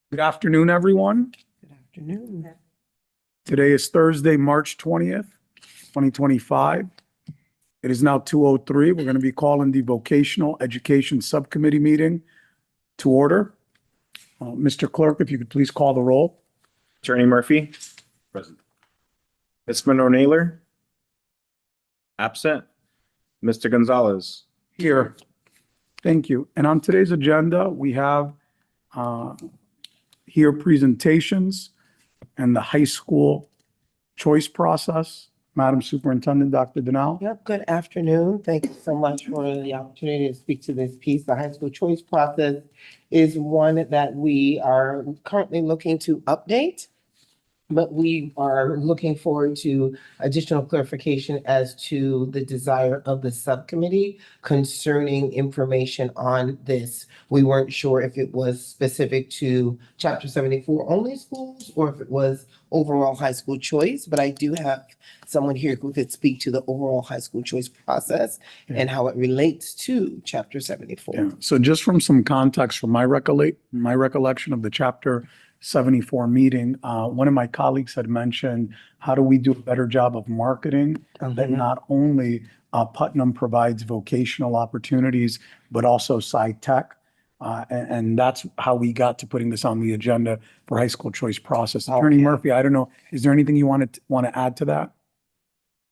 Good afternoon, everyone. Good afternoon. Today is Thursday, March 20th, 2025. It is now 2:03. We're going to be calling the Vocational Education Subcommittee meeting to order. Mr. Clerk, if you could please call the roll. Attorney Murphy. Present. Ms. Monroe-Naylor. Absent. Mr. Gonzalez. Here. Thank you. And on today's agenda, we have here presentations and the high school choice process. Madam Superintendent, Dr. Denal. Yep, good afternoon. Thank you so much for the opportunity to speak to this piece. The high school choice process is one that we are currently looking to update, but we are looking forward to additional clarification as to the desire of the subcommittee concerning information on this. We weren't sure if it was specific to Chapter 74 only schools or if it was overall high school choice, but I do have someone here who could speak to the overall high school choice process and how it relates to Chapter 74. Yeah. So just from some context from my recollection of the Chapter 74 meeting, one of my colleagues had mentioned, how do we do a better job of marketing that not only Putnam provides vocational opportunities, but also sci-tech. And that's how we got to putting this on the agenda for high school choice process. Attorney Murphy, I don't know, is there anything you want to add to that?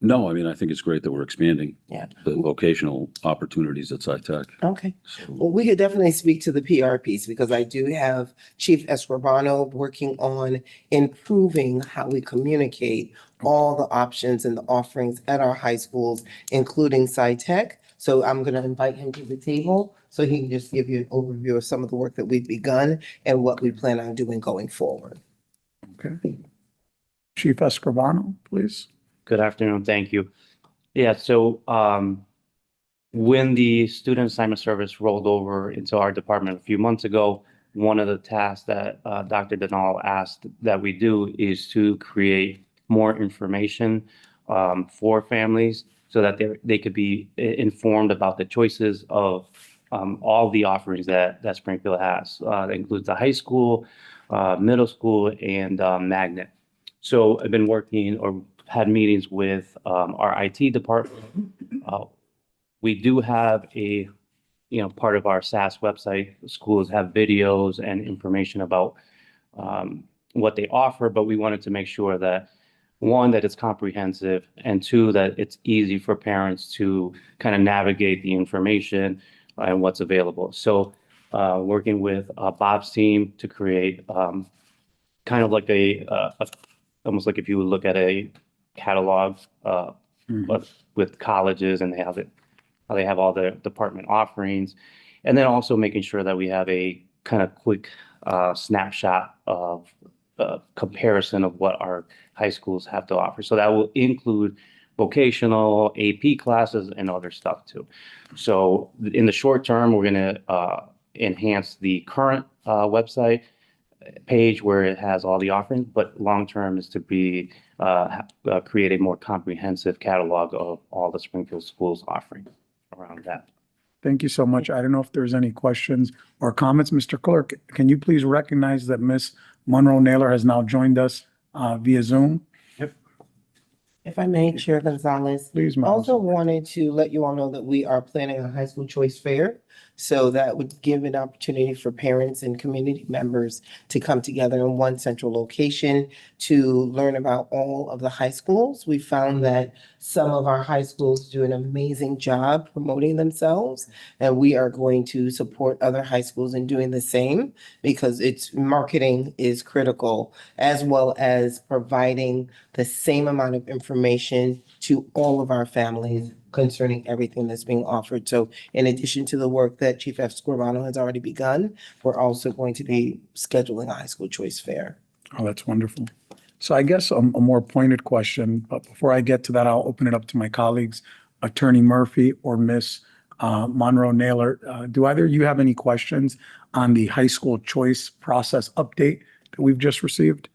No, I mean, I think it's great that we're expanding Yeah. the vocational opportunities at SciTech. Okay. Well, we could definitely speak to the PR piece because I do have Chief Escribano working on improving how we communicate all the options and the offerings at our high schools, including SciTech. So I'm going to invite him to the table so he can just give you an overview of some of the work that we've begun and what we plan on doing going forward. Okay. Chief Escribano, please. Good afternoon. Thank you. Yeah, so when the student assignment service rolled over into our department a few months ago, one of the tasks that Dr. Denal asked that we do is to create more information for families so that they could be informed about the choices of all the offerings that Springfield has. That includes the high school, middle school, and magnet. So I've been working or had meetings with our IT department. We do have part of our SAS website. Schools have videos and information about what they offer, but we wanted to make sure that one, that it's comprehensive, and two, that it's easy for parents to kind of navigate the information and what's available. So working with Bob's team to create kind of like almost like if you would look at a catalog but with colleges and how they have all the department offerings, and then also making sure that we have a kind of quick snapshot of comparison of what our high schools have to offer. So that will include vocational, AP classes, and other stuff too. So in the short term, we're going to enhance the current website page where it has all the offerings, but long-term is to be create a more comprehensive catalog of all the Springfield schools offering around that. Thank you so much. I don't know if there's any questions or comments. Mr. Clerk, can you please recognize that Ms. Monroe-Naylor has now joined us via Zoom? If I may, Chair Gonzalez. Please, Madam. Also wanted to let you all know that we are planning a high school choice fair. So that would give an opportunity for parents and community members to come together in one central location to learn about all of the high schools. We found that some of our high schools do an amazing job promoting themselves, and we are going to support other high schools in doing the same because its marketing is critical, as well as providing the same amount of information to all of our families concerning everything that's being offered. So in addition to the work that Chief Escribano has already begun, we're also going to be scheduling a high school choice fair. Oh, that's wonderful. So I guess a more pointed question, but before I get to that, I'll open it up to my colleagues, Attorney Murphy or Ms. Monroe-Naylor. Do either of you have any questions on the high school choice process update that we've just received?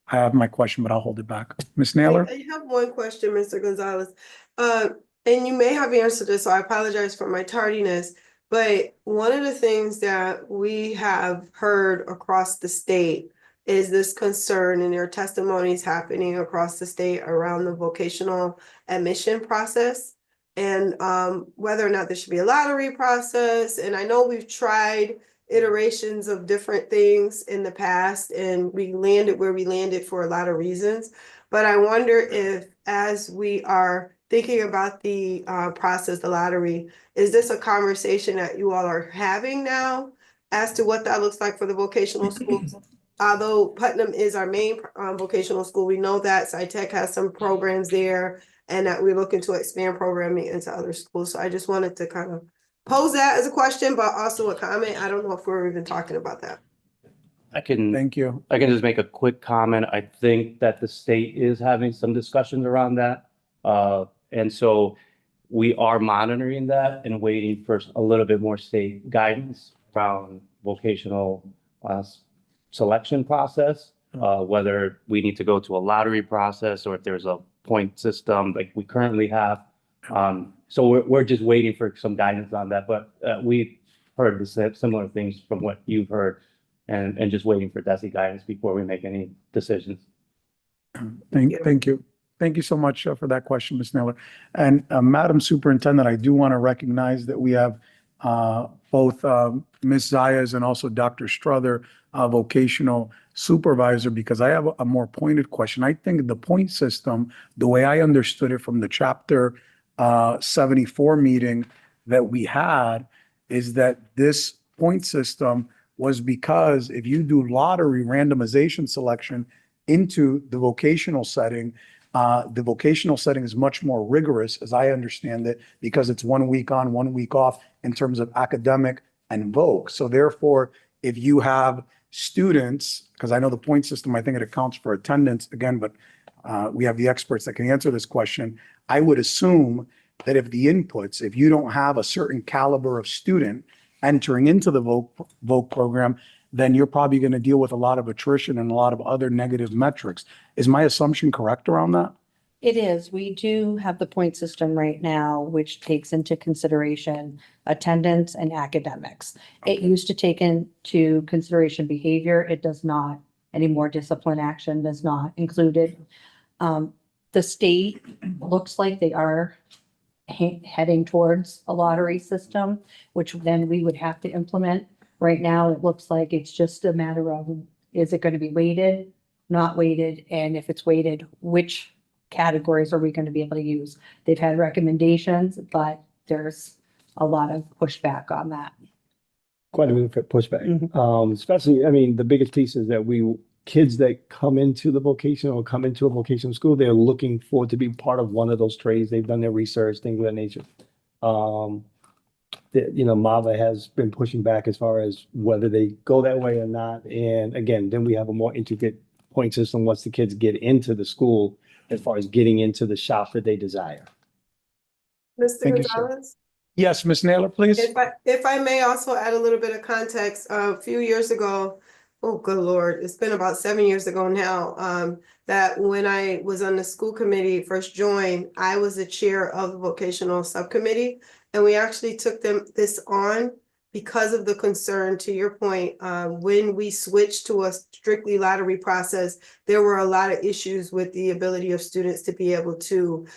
I have my question, but I'll hold it back. Ms. Naylor? I have one question, Mr. Gonzalez. And you may have answered this, so I apologize for my tardiness. But one of the things that we have heard across the state is this concern, and there are testimonies happening across the state around the vocational admission process. And whether or not there should be a lottery process. And I know we've tried iterations of different things in the past, and we landed where we landed for a lot of reasons. But I wonder if, as we are thinking about the process, the lottery, is this a conversation that you all are having now as to what that looks like for the vocational schools? Although Putnam is our main vocational school, we know that SciTech has some programs there and that we're looking to expand programming into other schools. So I just wanted to kind of pose that as a question, but also a comment. I don't know if we're even talking about that. I can Thank you. just make a quick comment. I think that the state is having some discussions around that. And so we are monitoring that and waiting for a little bit more state guidance around vocational selection process, whether we need to go to a lottery process or if there's a point system like we currently have. So we're just waiting for some guidance on that, but we've heard the similar things from what you've heard, and just waiting for DESI guidance before we make any decisions. Thank you. Thank you so much for that question, Ms. Naylor. And Madam Superintendent, I do want to recognize that we have both Ms. Zayas and also Dr. Strother, vocational supervisor, because I have a more pointed question. I think the point system, the way I understood it from the Chapter 74 meeting that we had, is that this point system was because if you do lottery randomization selection into the vocational setting is much more rigorous, as I understand it, because it's 1 week on, 1 week off in terms of academic and voc. So therefore, if you have students, because I know the point system, I think it accounts for attendance again, but we have the experts that can answer this question. I would assume that if you don't have a certain caliber of student entering into the voc program, then you're probably going to deal with a lot of attrition and a lot of other negative metrics. Is my assumption correct around that? It is. We do have the point system right now, which takes into consideration attendance and academics. It used to take into consideration behavior. It does not anymore. Discipline action does not included. The state looks like they are heading towards a lottery system, which then we would have to implement. Right now, it looks like it's just a matter of, is it going to be weighted, not weighted? And if it's weighted, which categories are we going to be able to use? They've had recommendations, but there's a lot of pushback on that. Quite a bit of pushback. Especially, I mean, the biggest piece is that kids that come into a vocational school, they're looking for to be part of one of those trades. They've done their research, things of that nature. MAVA has been pushing back as far as whether they go that way or not. And again, then we have a more intricate point system once the kids get into the school as far as getting into the shop that they desire. Mr. Thank you, sir. Gonzalez? Yes, Ms. Naylor, please. If I may also add a little bit of context, a few years ago, oh, good Lord, it's been about 7 years ago now, that when I was on the school committee, first joined, I was the chair of the vocational subcommittee. And we actually took this on because of the concern, to your point, when we switched to a strictly lottery process, there were a lot of issues with the ability of students to be able to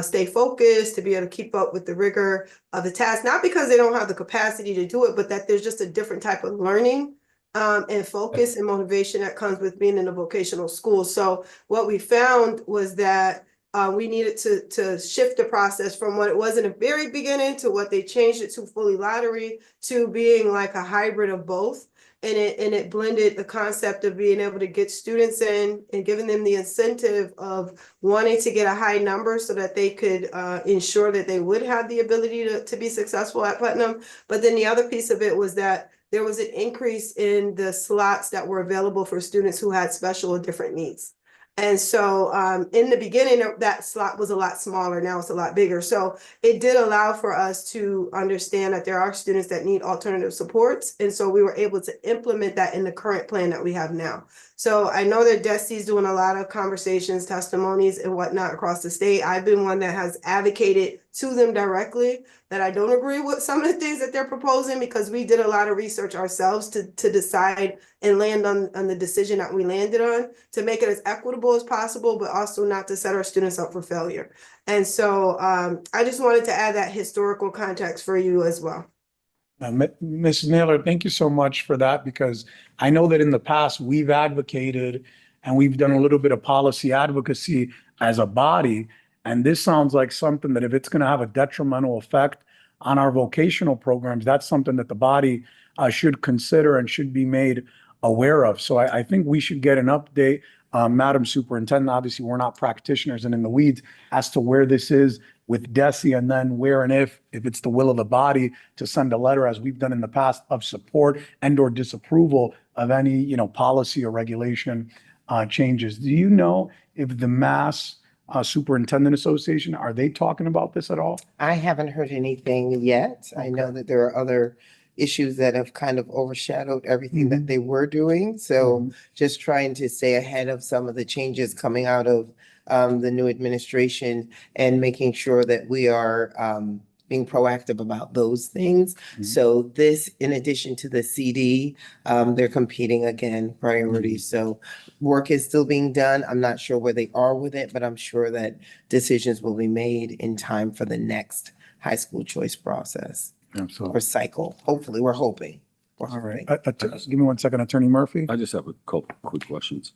stay focused, to be able to keep up with the rigor of the task, not because they don't have the capacity to do it, but that there's just a different type of learning and focus and motivation that comes with being in a vocational school. So what we found was that we needed to shift the process from what it was in the very beginning to what they changed it to fully lottery to being like a hybrid of both. And it blended the concept of being able to get students in and giving them the incentive of wanting to get a high number so that they could ensure that they would have the ability to be successful at Putnam. But then the other piece of it was that there was an increase in the slots that were available for students who had special or different needs. And so in the beginning, that slot was a lot smaller. Now it's a lot bigger. So it did allow for us to understand that there are students that need alternative supports. And so we were able to implement that in the current plan that we have now. So I know that DESI's doing a lot of conversations, testimonies and whatnot across the state. I've been one that has advocated to them directly that I don't agree with some of the things that they're proposing, because we did a lot of research ourselves to decide and land on the decision that we landed on, to make it as equitable as possible, but also not to set our students up for failure. And so I just wanted to add that historical context for you as well. Ms. Naylor, thank you so much for that, because I know that in the past, we've advocated and we've done a little bit of policy advocacy as a body. And this sounds like something that if it's going to have a detrimental effect on our vocational programs, that's something that the body should consider and should be made aware of. So I think we should get an update, Madam Superintendent. Obviously, we're not practitioners and in the weeds as to where this is with DESE, and then where and if it's the will of the body to send a letter, as we've done in the past, of support and or disapproval of any, policy or regulation changes. Do you know if the Mass Superintendent Association, are they talking about this at all? I haven't heard anything yet. I know that there are other issues that have kind of overshadowed everything that they were doing. So just trying to stay ahead of some of the changes coming out of the new administration and making sure that we are being proactive about those things. So this, in addition to the CD, they're competing again, priorities. So work is still being done. I'm not sure where they are with it, but I'm sure that decisions will be made in time for the next high school choice process or Absolutely. cycle. Hopefully, we're hoping. We're All right. hoping. Give me 1 second, Attorney Murphy. I just have a couple quick questions.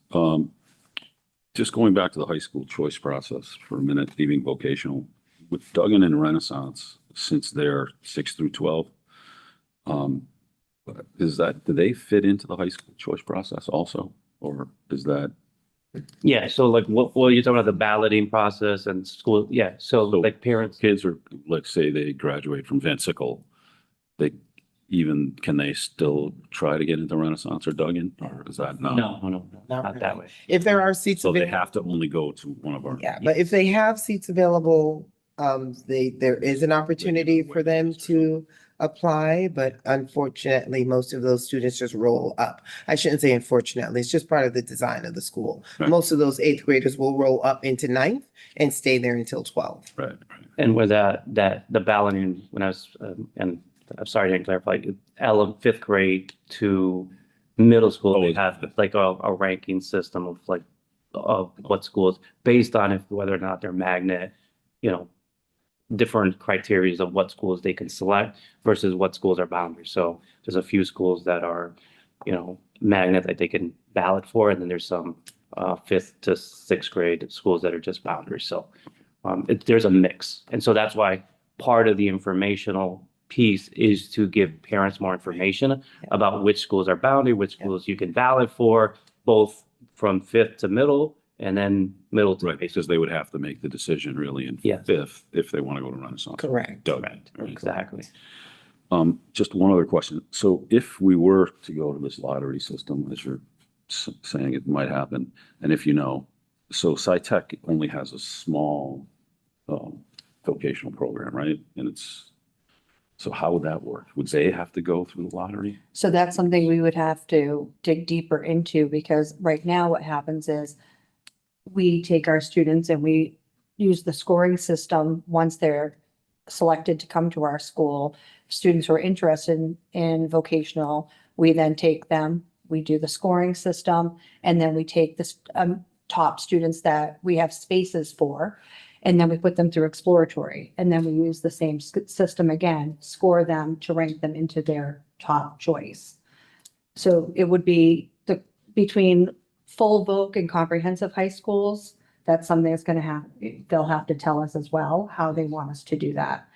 Just going back to the high school choice process for a minute, leaving vocational, with Duggan and Renaissance, since they're 6 through 12, do they fit into the high school choice process also? Or is that? Yeah, so like what you're talking about, the balloting process and school, yeah, so So like parents. Kids are, let's say they graduate from Van Sickle, can they still try to get into Renaissance or Duggan, or is that not? No, Not not that really. way. If there are seats So they available. have to only go to one of our. Yeah, but if they have seats available, there is an opportunity for them to apply, but unfortunately, most of those students just roll up. I shouldn't say unfortunately, it's just part of the design of the school. Right. Most of those eighth graders will roll up into ninth and stay there until 12. Right. And with the balloting, when I was, and I'm sorry I didn't clarify, fifth grade to middle school, they have like a ranking system of like, of what schools, based on whether or not they're magnet, different criteria of what schools they can select versus what schools are boundary. So there's a few schools that are, magnet that they can ballot for, and then there's some fifth to sixth grade schools that are just boundary. So there's a mix. And so that's why part of the informational piece is to give parents more information about which schools are boundary, which schools you can ballot for, both from fifth to middle and then middle to Right, because they would have to make the decision really in Yes. fifth if they want to go to Renaissance. Correct. Duggan. Correct. Exactly. Just one other question. So if we were to go to this lottery system, as you're saying it might happen, and if so SciTech only has a small vocational program, right? So how would that work? Would they have to go through the lottery? So that's something we would have to dig deeper into, because right now what happens is we take our students and we use the scoring system once they're selected to come to our school. Students who are interested in vocational, we then take them, we do the scoring system, and then we take the top students that we have spaces for, and then we put them through exploratory, and then we use the same system again, score them to rank them into their top choice. So it would be between full voc and comprehensive high schools. That's something that's they'll have to tell us as well how they want us to do that.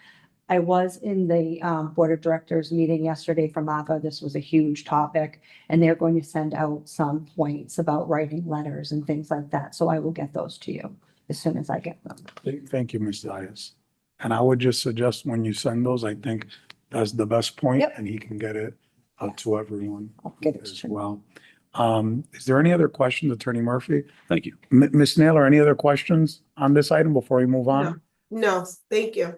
I was in the board of directors meeting yesterday from AVA. This was a huge topic, and they're going to send out some points about writing letters and things like that. So I will get those to you as soon as I get them. Thank you, Ms. Dias. And I would just suggest when you send those, I think that's the best point, Yep. and he can get it out to everyone I'll get it as to you. well. Is there any other questions, Attorney Murphy? Thank you. Ms. Naylor, any other questions on this item before we move on? No, thank you.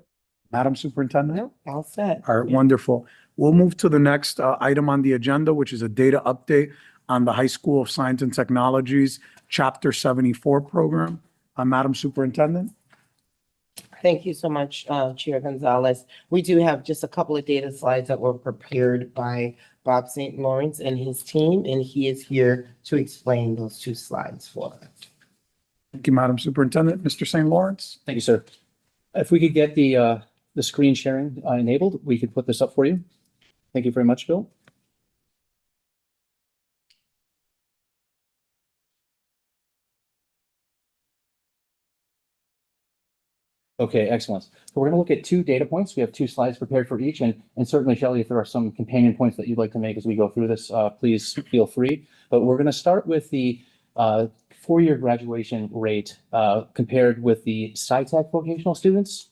Madam Superintendent? No, all set. All right, wonderful. We'll move to the next item on the agenda, which is a data update on the High School of Science and Technologies Chapter 74 program. Madam Superintendent? Thank you so much, Chair Gonzalez. We do have just a couple of data slides that were prepared by Bob St. Lawrence and his team, and he is here to explain those two slides for us. Thank you, Madam Superintendent. Mr. St. Lawrence? Thank you, sir. If we could get the screen sharing enabled, we could put this up for you. Thank you very much, Bill. Okay, excellent. So we're going to look at two data points. We have two slides prepared for each, and certainly, Shelley, if there are some companion points that you'd like to make as we go through this, please feel free. But we're going to start with the four-year graduation rate compared with the SciTech vocational students,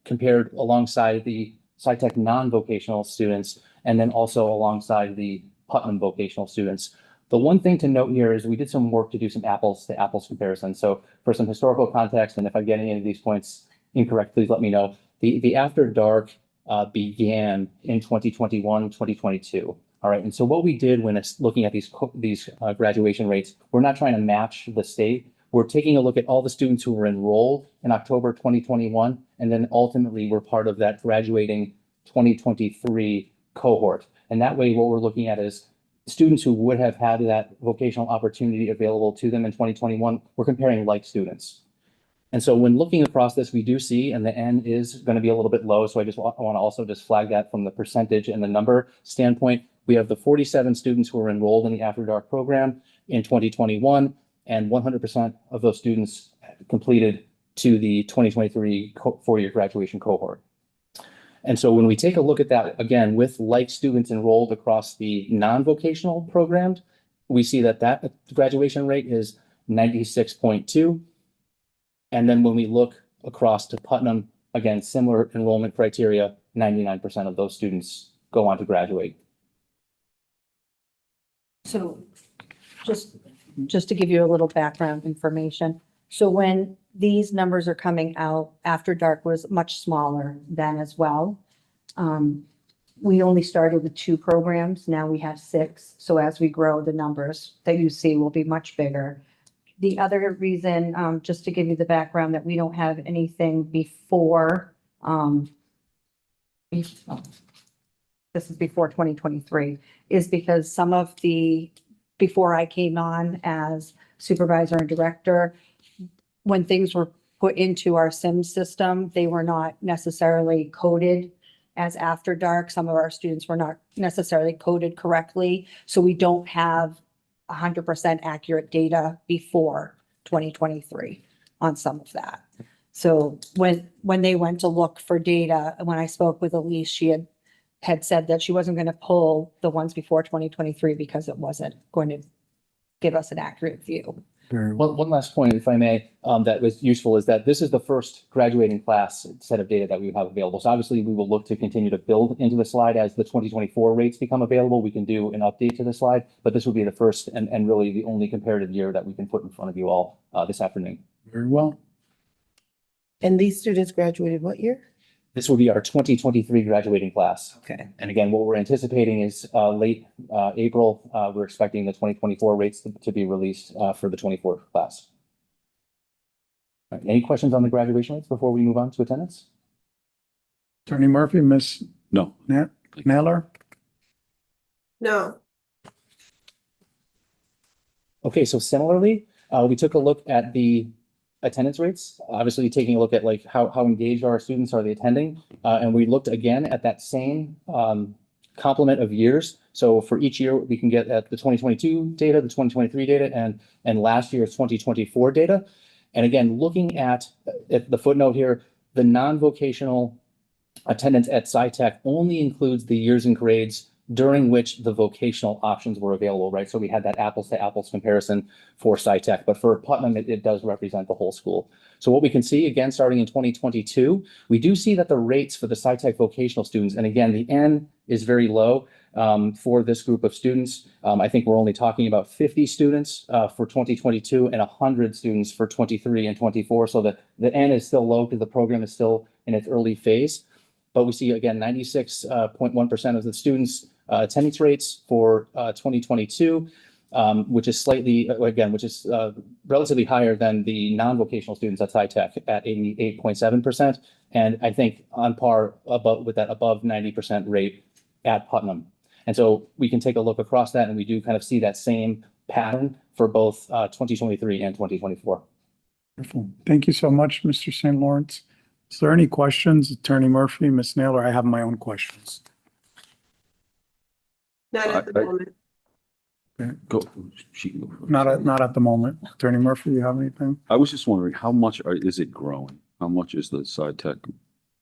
compared alongside the SciTech non-vocational students, and then also alongside the Putnam vocational students. The one thing to note here is we did some work to do some apples to apples comparison. So for some historical context, and if I get any of these points incorrect, please let me know. The After Dark began in 2021, 2022. All right. And so what we did when it's looking at these graduation rates, we're not trying to match the state. We're taking a look at all the students who were enrolled in October 2021, and then ultimately we're part of that graduating 2023 cohort. And that way, what we're looking at is students who would have had that vocational opportunity available to them in 2021, we're comparing like students. And so when looking across this, we do see, and the N is going to be a little bit low. So I want to also just flag that from the percentage and the number standpoint. We have the 47 students who were enrolled in the After Dark program in 2021, and 100% of those students completed to the 2023 four-year graduation cohort. And so when we take a look at that, again, with like students enrolled across the non-vocational programs, we see that that graduation rate is 96.2. And then when we look across to Putnam, again, similar enrollment criteria, 99% of those students go on to graduate. So just to give you a little background information. So when these numbers are coming out, After Dark was much smaller then as well. We only started with 2 programs. Now we have 6. So as we grow, the numbers that you see will be much bigger. The other reason, just to give you the background, that we don't have anything before, this is before 2023, is because some of the, before I came on as supervisor and director, when things were put into our SIM system, they were not necessarily coded as After Dark. Some of our students were not necessarily coded correctly. So we don't have 100% accurate data before 2023 on some of that. So when they went to look for data, when I spoke with Elise, she had said that she wasn't going to pull the ones before 2023 because it wasn't going to give us an accurate view. Very well. One last point, if I may, that was useful is that this is the first graduating class set of data that we have available. So obviously we will look to continue to build into the slide as the 2024 rates become available. We can do an update to the slide, but this will be the first and really the only comparative year that we can put in front of you all this afternoon. Very well. And these students graduated what year? This will be our 2023 graduating class. Okay. And again, what we're anticipating is late April. We're expecting the 2024 rates to be released for the 24 class. All right, any questions on the graduation rates before we move on to attendance? Attorney Murphy, Ms. No. Naylor? No. Okay, so similarly, we took a look at the attendance rates, obviously taking a look at like how engaged our students are they attending. And we looked again at that same complement of years. So for each year, we can get at the 2022 data, the 2023 data, and last year's 2024 data. And again, looking at the footnote here, the non-vocational attendance at SciTech only includes the years and grades during which the vocational options were available, right? So we had that apples to apples comparison for SciTech, but for Putnam, it does represent the whole school. So what we can see, again, starting in 2022, we do see that the rates for the SciTech vocational students, and again, the N is very low for this group of students. I think we're only talking about 50 students for 2022 and 100 students for 23 and 24. So the N is still low because the program is still in its early phase. But we see, again, 96.1% of the students attendance rates for 2022. which is slightly, again, which is relatively higher than the non-vocational students at SciTech at 88.7%. And I think on par above with that above 90% rate at Putnam. And so we can take a look across that, and we do kind of see that same pattern for both 2023 and 2024. Wonderful. Thank you so much, Mr. St. Lawrence. Is there any questions, Attorney Murphy, Ms. Naylor? I have my own questions. Not at the I- moment. Go, she can go first. Not at the moment. Attorney Murphy, you have anything? I was just wondering, how much is it growing? How much is the SciTech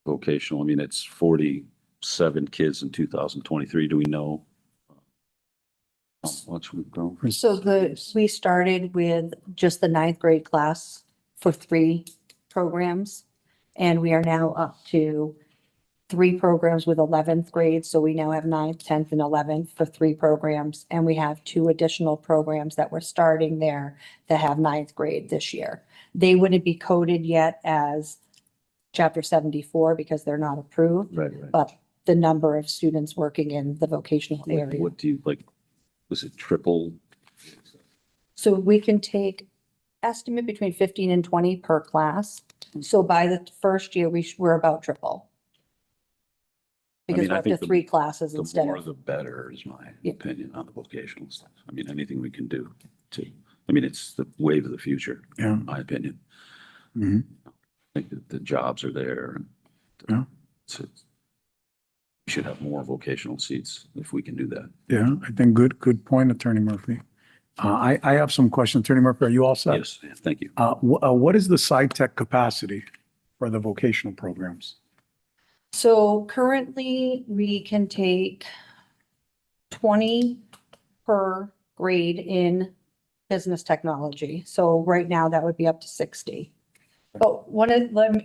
vocational? I mean, it's 47 kids in 2023. Do we know how much we've grown? So we started with just the ninth grade class for 3 programs. And we are now up to 3 programs with 11th grade. So we now have 9th, 10th, and 11th for 3 programs. And we have 2 additional programs that we're starting there that have 9th grade this year. They wouldn't be coded yet as Chapter 74 because they're not approved, Right. but the number of students working in the vocational area. What do you like? Was it triple? So we can take estimate between 15 and 20 per class. So by the first year, we're about triple. Because mean, we're I up to think the- 3 classes The instead more of, the better is my Yeah. opinion on the vocational stuff. I mean, anything we can do to, I mean, it's the wave of the future, Yeah. in my opinion. Mhm. I think that the jobs are there. And Yeah. We should have more vocational seats if we can do that. Yeah, I think good point, Attorney Murphy. I have some questions. Attorney Murphy, are you all set? Yes, thank you. What is the SciTech capacity for the vocational programs? so currently we can take 20 per grade in business technology. So right now that would be up to 60. But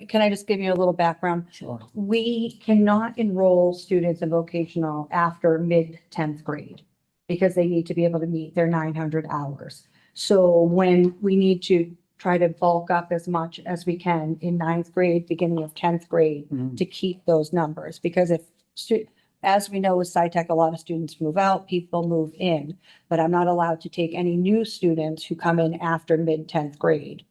can I just give you a little background? Sure. We cannot enroll students in vocational after mid-10th grade because they need to be able to meet their 900 hours. So when we need to try to bulk up as much as we can in 9th grade, beginning of 10th grade, to keep those numbers, because as we know with SciTech, a lot of students move out, people move in, but I'm not allowed to take any new students who come in after mid-10th grade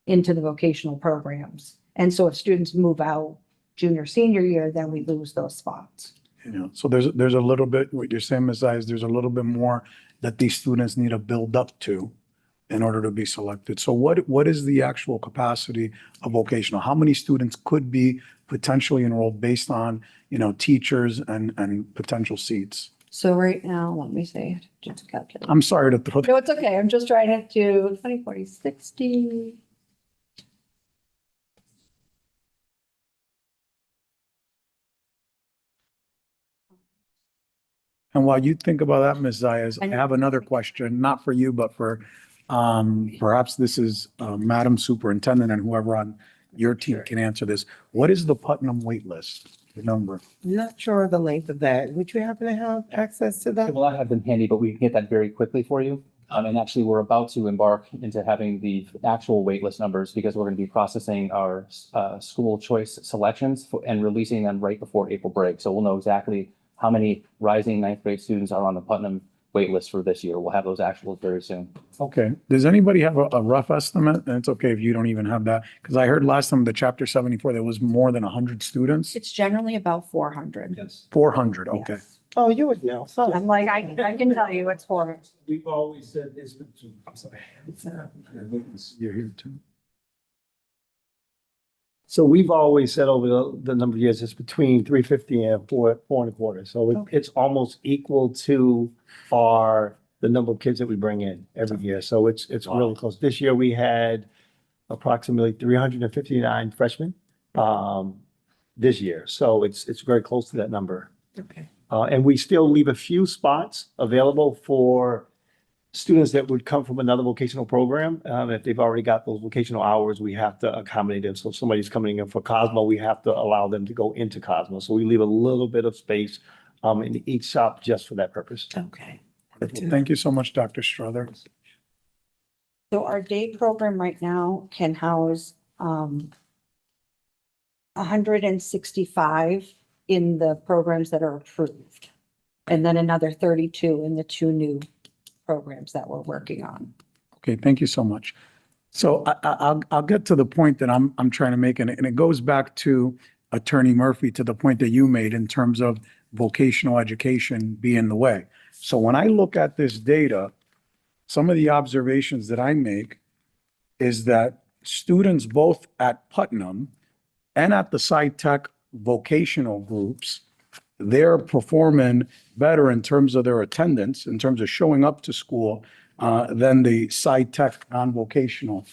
into the vocational programs. And so if students move out junior, senior year, then we lose those spots. Yeah, so there's a little bit, what you're saying, Ms. Ives, there's a little bit more that these students need to build up to in order to be selected. So what is the actual capacity of vocational? How many students could be potentially enrolled based on, teachers and potential seats? So right now, let me see, just calculate. I'm sorry to throw. No, it's okay. I'm just trying to do 20, 40, 60. And while you think about that, Ms. Zayas, I I know. have another question, not for you, but for, perhaps this is, Madam Superintendent and whoever on your team can answer this. What is the Putnam wait list, the number? I'm not sure of the length of that. Would you happen to have access to that? Well, I have them handy, but we can get that very quickly for you. And actually, we're about to embark into having the actual waitlist numbers because we're going to be processing our school choice selections and releasing them right before April break. So we'll know exactly how many rising 9th grade students are on the Putnam waitlist for this year. We'll have those actuals very soon. Okay, does anybody have a rough estimate? And it's okay if you don't even have that, because I heard last time the Chapter 74, there was more than 100 students. It's generally about 400. Yes. 400, okay. Yes. Oh, you would know. So I'm like, I can tell you it's 400. We've always said it's between, I'm sorry. You're here too. So we've always said over the number of years, it's between 350 and 425. So it's almost equal to the number of kids that we bring in every year. So it's really close. This year we had approximately 359 freshmen this year. So it's very close to that number. Okay. And we still leave a few spots available for students that would come from another vocational program. If they've already got those vocational hours, we have to accommodate them. So if somebody's coming in for Cosmo, we have to allow them to go into Cosmo. So we leave a little bit of space in each shop just for that purpose. Okay. Well, thank you so much, Dr. Strother. So our day program right now can house 165 in the programs that are approved. And then another 32 in the 2 new programs that we're working on. Okay, thank you so much. So I'll get to the point that I'm trying to make, and it goes back to Attorney Murphy, to the point that you made in terms of vocational education being the way. So when I look at this data, some of the observations that I make is that students both at Putnam and at the SciTech vocational groups, they're performing better in terms of their attendance, in terms of showing up to school, than the SciTech non-vocational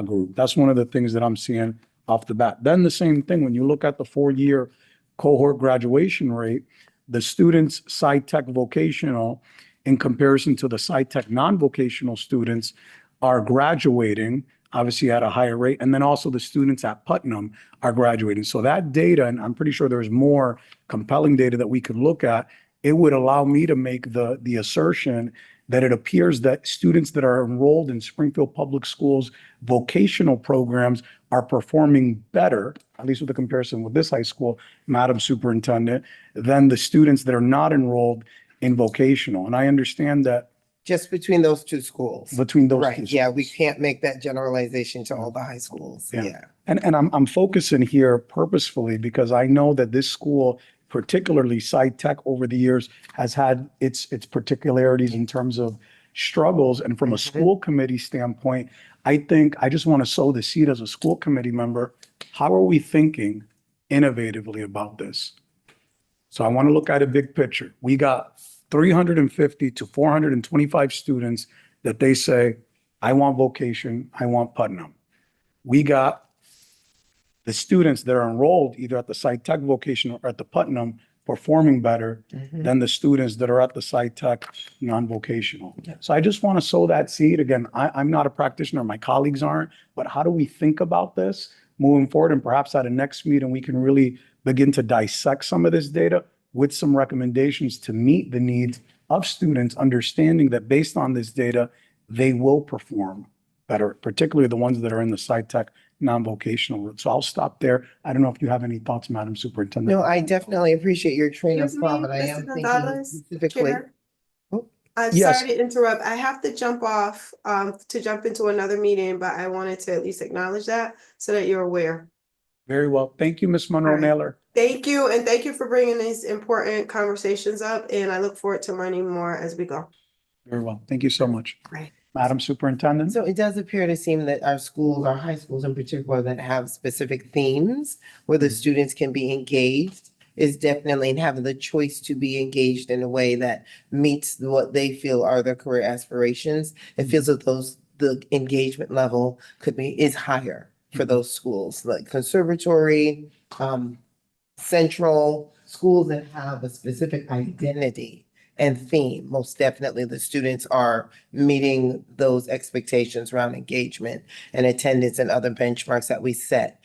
group. That's one of the things that I'm seeing off the bat. Then the same thing, when you look at the 4-year cohort graduation rate, the students SciTech vocational in comparison to the SciTech non-vocational students are graduating obviously at a higher rate. And then also the students at Putnam are graduating. So that data, and I'm pretty sure there's more compelling data that we could look at, it would allow me to make the assertion that it appears that students that are enrolled in Springfield Public Schools vocational programs are performing better, at least with the comparison with this high school, Madam Superintendent, than the students that are not enrolled in vocational. And I understand that Just between those two schools. between those two Right, yeah, we schools. can't make that generalization to all the high schools, Yeah. yeah. And I'm focusing here purposefully because I know that this school, particularly SciTech over the years, has had its particularities in terms of struggles. And from a school committee standpoint, I think I just want to sow the seed as a school committee member. How are we thinking innovatively about this? So I want to look at a big picture. We got 350 to 425 students that they say, I want vocation, I want Putnam. We got the students that are enrolled either at the SciTech vocational or at the Putnam performing better than the students that are at the SciTech non-vocational. So I just want to sow that seed. Again, I'm not a practitioner, my colleagues aren't, but how do we think about this moving forward? And perhaps at a next meeting, we can really begin to dissect some of this data with some recommendations to meet the needs of students, understanding that based on this data, they will perform better, particularly the ones that are in the SciTech non-vocational route. So I'll stop there. I don't know if you have any thoughts, Madam Superintendent. No, I definitely appreciate your train of Excuse me, thought, but I Mr. am thinking Gonzalez, specifically. Chair. Oh. I'm Yes. sorry to interrupt. I have to jump off to jump into another meeting, but I wanted to at least acknowledge that so that you're aware. Very well. Thank you, Ms. Monroe All right. Naylor. Thank you, and thank you for bringing these important conversations up, and I look forward to learning more as we go. Very well. Thank you so much. Right. Madam Superintendent? So it does appear to seem that our schools, our high schools in particular, that have specific themes where the students can be engaged is definitely having the choice to be engaged in a way that meets what they feel are their career aspirations. It feels that the engagement level is higher for those schools, like conservatory, central schools that have a specific identity and theme. Most definitely, the students are meeting those expectations around engagement and attendance and other benchmarks that we set.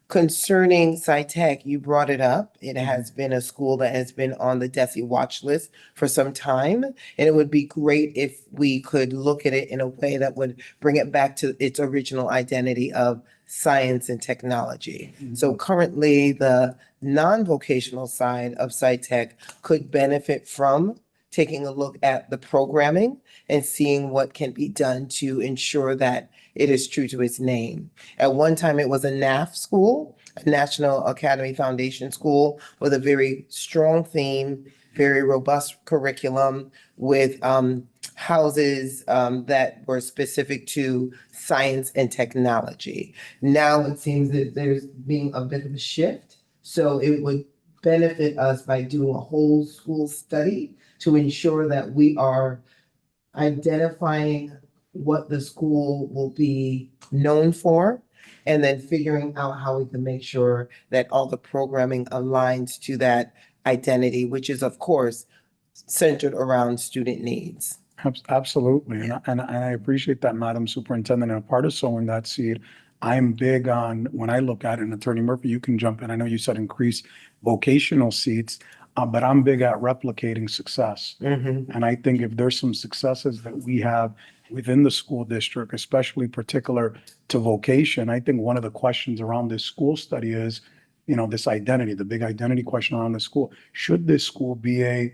Concerning SciTech, you brought it up. It has been a school that has been on the DESE watch list for some time. And it would be great if we could look at it in a way that would bring it back to its original identity of science and technology. So currently, the non-vocational side of SciTech could benefit from taking a look at the programming and seeing what can be done to ensure that it is true to its name. At one time, it was a NAF school, a National Academy Foundation school, with a very strong theme, very robust curriculum with houses that were specific to science and technology. Now it seems that there's being a bit of a shift. So it would benefit us by doing a whole school study to ensure that we are identifying what the school will be known for, and then figuring out how we can make sure that all the programming aligns to that identity, which is, of course, centered around student needs. Absolutely. And I appreciate that, Madam Superintendent. And a part of sowing that seed, I'm big on, when I look at it, and Attorney Murphy, you can jump in. I know you said increase vocational seats, but I'm big at replicating success. And I think if there's some successes that we have within the school district, especially particular to vocation, I think one of the questions around this school study is, this identity, the big identity question around the school. Should this school be a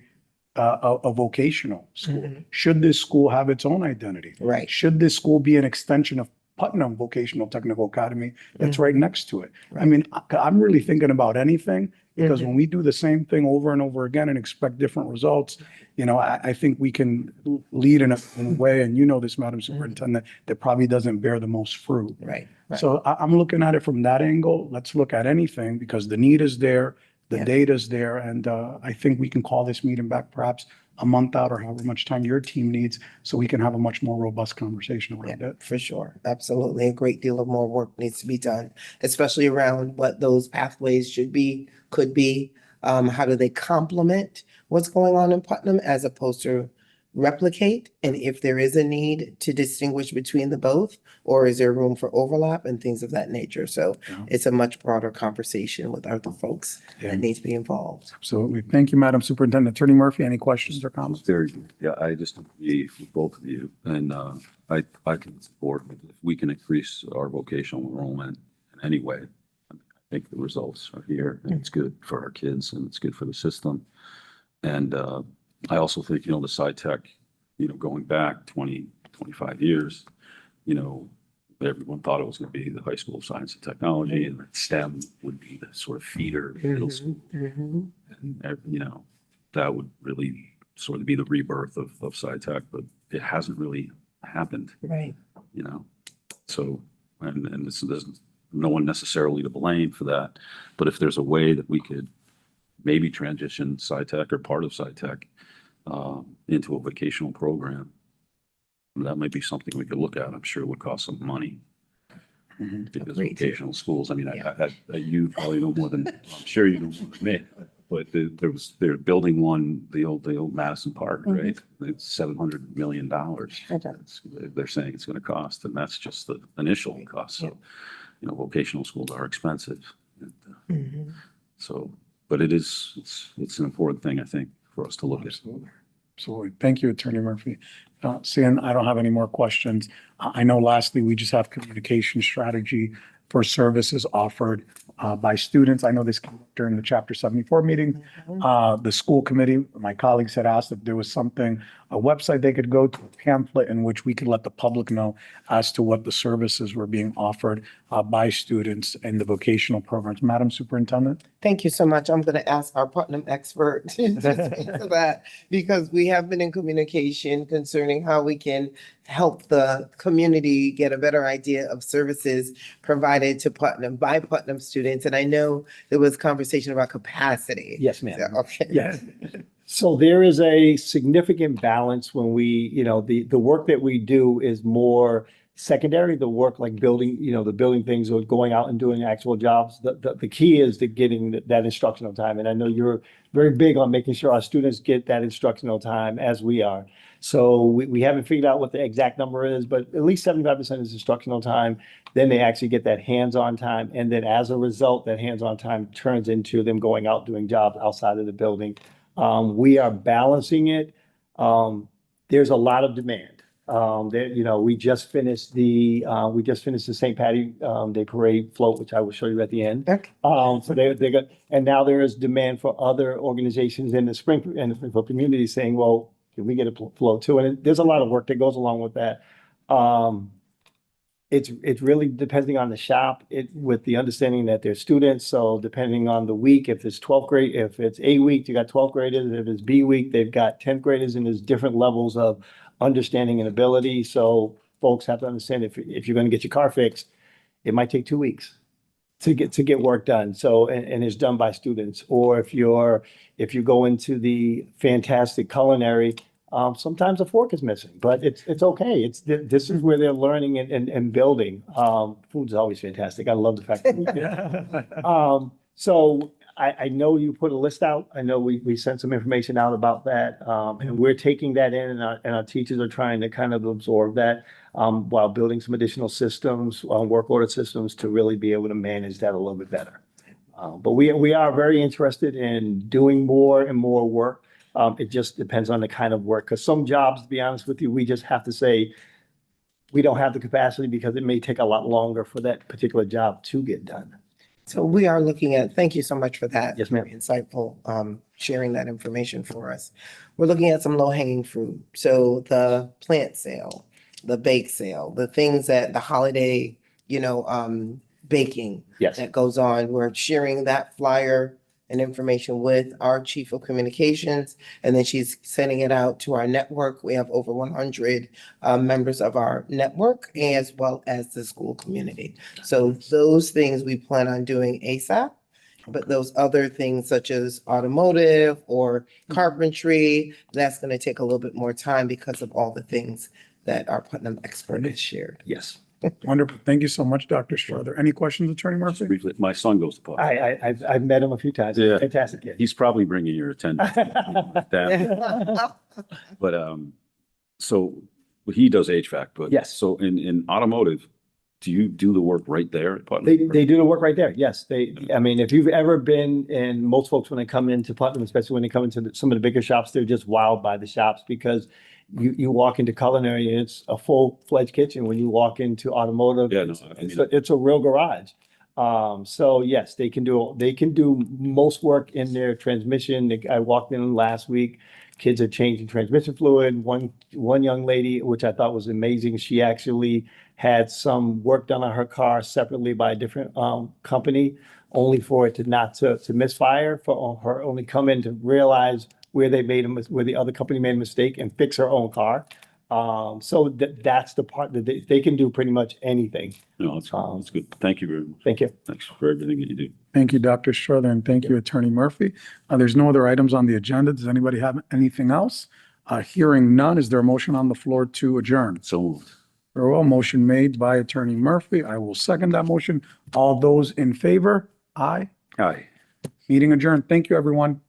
a vocational school? Mhm. Should this school have its own identity? Right. Should this school be an extension of Putnam Vocational Technical Academy that's right next to it? I Right. mean, I'm really thinking about anything because Mhm. when we do the same thing over and over again and expect different results, I think we can lead in a way, and you know this, Madam Superintendent, that probably doesn't bear the most fruit. Right. Right. So I'm looking at it from that angle. Let's look at anything because the need is there, the Yeah. data's there, and I think we can call this meeting back perhaps a month out or however much time your team needs so we can have a much more robust conversation around Yeah, it. for sure. Absolutely. A great deal of more work needs to be done, especially around what those pathways should be, could be. How do they complement what's going on in Putnam as opposed to replicate? And if there is a need to distinguish between the both, or is there room for overlap and things of that nature? So Yeah. it's a much broader conversation with other folks Yeah. that need to be involved. Absolutely. Thank you, Madam Superintendent. Attorney Murphy, any questions or comments? Very good. Yeah, I just agree with both of you. And I can support if we can increase our vocational enrollment in any way. I think the results are here and it's good for our kids and it's good for the system. And I also think, the SciTech, going back 20, 25 years, everyone thought it was going to be the High School of Science and Technology and that STEM would be the sort of feeder middle school. Mhm. And, that would really sort of be the rebirth of SciTech, but it hasn't really happened, Right. So, and there's no one necessarily to blame for that. But if there's a way that we could maybe transition SciTech or part of SciTech into a vocational program, that might be something we could look at. I'm sure it would cost some money. Because Agreed. vocational schools, I mean, Yeah. you probably know more than, I'm sure you know more than me. But they're building one, the old Madison Park, right? It's $700 million. They're saying it's gonna cost, and that's just the initial cost. So, vocational schools are expensive. And, Mhm. So, but it's an important thing, I think, for us to look at. Absolutely. Absolutely. Thank you, Attorney Murphy. Seeing I don't have any more questions. I know lastly, we just have communication strategy for services offered by students. I know this came up during the Chapter 74 meeting. The school committee, my colleagues had asked if there was something, a website they could go to, a pamphlet in which we could let the public know as to what the services were being offered by students in the vocational programs. Madam Superintendent? Thank you so much. I'm going to ask our Putnam expert to answer that because we have been in communication concerning how we can help the community get a better idea of services provided to Putnam by Putnam students. And I know there was conversation about capacity. Yes, ma'am. So, okay. Yes. So there is a significant balance when the work that we do is more secondary, the work like building, the building things or going out and doing actual jobs. The key is to getting that instructional time. And I know you're very big on making sure our students get that instructional time as we are. So we haven't figured out what the exact number is, but at least 75% is instructional time. Then they actually get that hands-on time. And then as a result, that hands-on time turns into them going out doing jobs outside of the building. We are balancing it. There's a lot of demand. We just finished the St. Patty Day Parade float, which I will show you at the end. Okay. So they got, and now there is demand for other organizations in the Springfield community saying, well, can we get a float too? And there's a lot of work that goes along with that. It's really depending on the shop, with the understanding that they're students. So depending on the week, if it's 12th grade, if it's A week, you got 12th graders. If it's B week, they've got 10th graders, and there's different levels of understanding and ability. So folks have to understand if you're going to get your car fixed, it might take 2 weeks to get work done. So, and it's done by students. Or if you go into the fantastic culinary, sometimes a fork is missing, but it's okay. This is where they're learning and building. Food's always fantastic. I love the fact that so I know you put a list out. I know we sent some information out about that. And we're taking that in, and our teachers are trying to kind of absorb that while building some additional systems, work order systems, to really be able to manage that a little bit better. But we are very interested in doing more and more work. It just depends on the kind of work, because some jobs, to be honest with you, we just have to say we don't have the capacity because it may take a lot longer for that particular job to get done. So we are looking at, thank you so much for that. Yes, ma'am. Very insightful, sharing that information for us. We're looking at some low hanging fruit. So the plant sale, the bake sale, the things that the holiday, baking Yes. that goes on. We're sharing that flyer and information with our chief of communications, and then she's sending it out to our network. We have over 100 members of our network, as well as the school community. So those things we plan on doing ASAP. But those other things such as automotive or carpentry, that's going to take a little bit more time because of all the things that our Putnam expert has shared. Yes. Wonderful. Thank you so much, Dr. Strother. Any questions, Attorney Just Murphy? briefly, my son goes to Putnam. I've met him a few times. Yeah. Fantastic kid. He's probably bringing your attendance. That, but, so he does HVAC, but. Yes. So in automotive, do you do the work right there at Putnam? They do the work right there. Yes, I mean, if you've ever been, and most folks when they come into Putnam, especially when they come into some of the bigger shops, they're just wowed by the shops because you walk into culinary and it's a full-fledged kitchen. When you walk into automotive, Yeah, no, it's a real garage. So yes, they can do most work in their transmission. I walked in last week. Kids are changing transmission fluid. One young lady, which I thought was amazing, she actually had some work done on her car separately by a different company, only for it to misfire, for her only come in to realize where where the other company made a mistake and fix her own car. So that's the part that they can do pretty much anything. No, that's good. Thank you very much. Thank you. Thanks for everything that you do. Thank you, Dr. Strother, and thank you, Attorney Murphy. There's no other items on the agenda. Does anybody have anything else? Hearing none, is there a motion on the floor to adjourn? So moved. Very well, motion made by Attorney Murphy. I will second that motion. All those in favor? Aye. Aye. Meeting adjourned. Thank you, everyone.